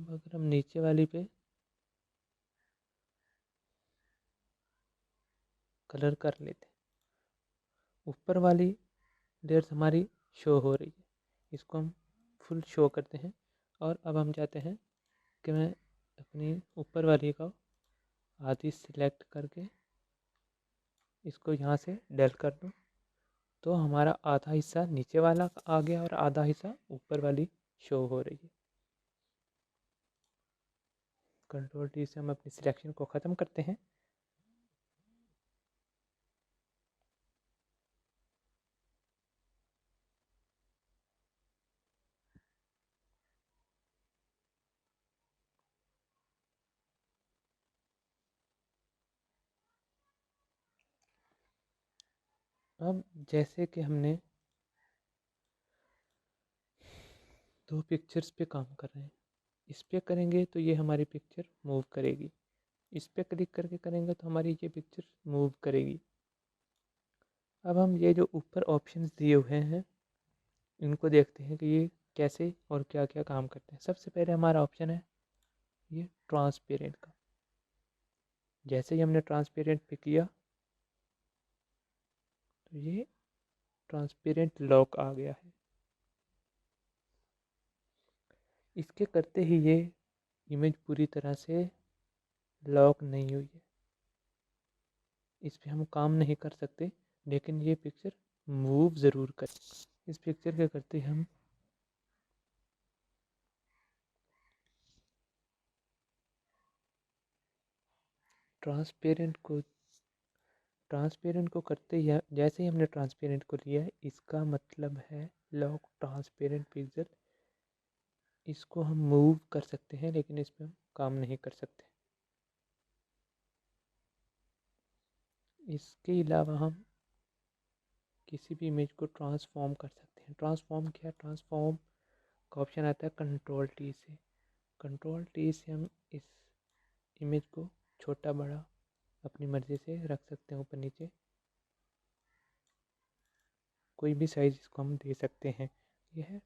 अब अगर हम नीचे वाली पे कलर कर लेते हैं, ऊपर वाली लेयर्स हमारी शो हो रही है, इसको हम फुल शो करते हैं। और अब हम चाहते हैं कि मैं अपनी ऊपर वाली का आधी सिलेक्ट करके इसको यहाँ से डल कर दूँ, तो हमारा आधा हिस्सा नीचे वाला आ गया और आधा हिस्सा ऊपर वाली शो हो रही है। कंट्रोल टी से हम अपनी सिलेक्शन को ख़त्म करते हैं। अब जैसे कि हमने दो पिक्चर्स पे काम कर रहे हैं, इस पे करेंगे तो ये हमारी पिक्चर मूव करेगी, इस पे क्लिक करके करेंगे तो हमारी ये पिक्चर मूव करेगी। अब हम ये जो ऊपर ऑप्शंस दिए हुए हैं इनको देखते हैं कि ये कैसे और क्या क्या काम करते हैं। सबसे पहले हमारा ऑप्शन है ये ट्रांसपेरेंट का। जैसे ही हमने ट्रांसपेरेंट पे किया तो ये ट्रांसपेरेंट लॉक आ गया है। इसके करते ही ये इमेज पूरी तरह से लॉक नहीं हुई है, इस पे हम काम नहीं कर सकते, लेकिन ये पिक्चर मूव ज़रूर कर। इस पिक्चर के करते हम ट्रांसपेरेंट को करते ही जैसे ही हमने ट्रांसपेरेंट को लिया है, इसका मतलब है लॉक ट्रांसपेरेंट पिक्चर। इसको हम मूव कर सकते हैं लेकिन इस पर हम काम नहीं कर सकते। इसके अलावा हम किसी भी इमेज को ट्रांसफॉर्म कर सकते हैं। ट्रांसफॉर्म क्या? ट्रांसफॉर्म का ऑप्शन आता है कंट्रोल टी से। कंट्रोल टी से हम इस इमेज को छोटा बड़ा अपनी मर्ज़ी से रख सकते हैं, ऊपर नीचे कोई भी साइज इसको हम दे सकते हैं। यह है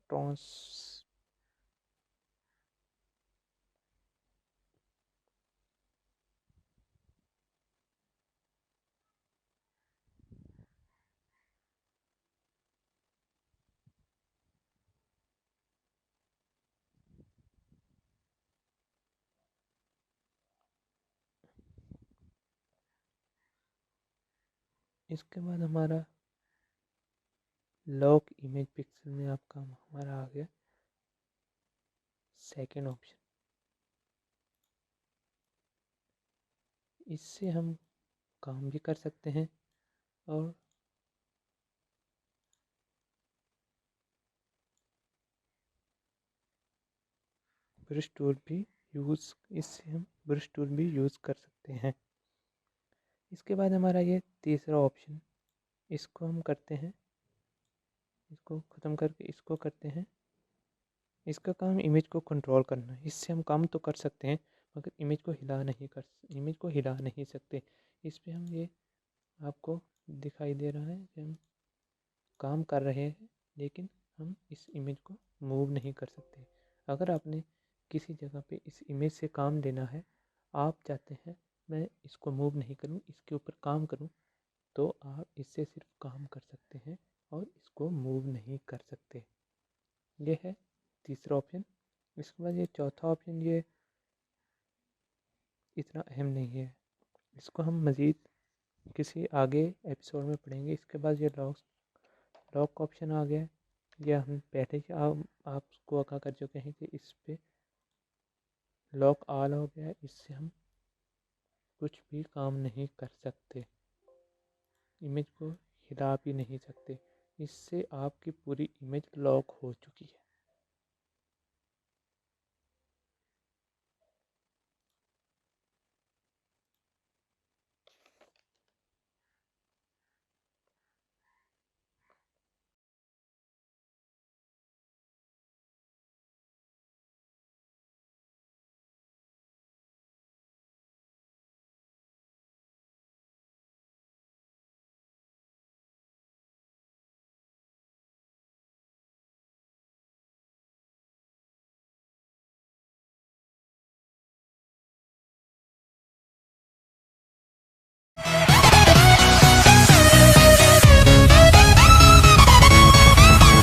इसके बाद हमारा लॉक इमेज पिक्सल में आपका हमारा आ गया सेकेंड ऑप्शन। इससे हम काम भी कर सकते हैं और ब्रश टूल भी इससे हम ब्रश टूल भी यूज़ कर सकते हैं। इसके बाद हमारा ये तीसरा ऑप्शन, इसको हम करते हैं, इसको ख़त्म करके इसको करते हैं। इसका काम इमेज को कंट्रोल करना है। इससे हम काम तो कर सकते हैं मगर इमेज को हिला नहीं सकते। इस पे हम ये आपको दिखाई दे रहा है कि हम काम कर रहे हैं लेकिन हम इस इमेज को मूव नहीं कर सकते। अगर आपने किसी जगह पे इस इमेज से काम लेना है, आप चाहते हैं मैं इसको मूव नहीं करूं, इसके ऊपर काम करूं, तो आप इससे सिर्फ काम कर सकते हैं और इसको मूव नहीं कर सकते। ये है तीसरा ऑप्शन। इसके बाद ये चौथा ऑप्शन, ये इतना अहम नहीं है, इसको हम मज़ीद किसी आगे एपिसोड में पढ़ेंगे। इसके बाद ये लॉक ऑप्शन आ गया है। यह हम पहले ही आपको आगाह कर चुके हैं कि इस पे लॉक ऑल हो गया है, इससे हम कुछ भी काम नहीं कर सकते, इमेज को हिला भी नहीं सकते। इससे आपकी पूरी इमेज लॉक हो चुकी है।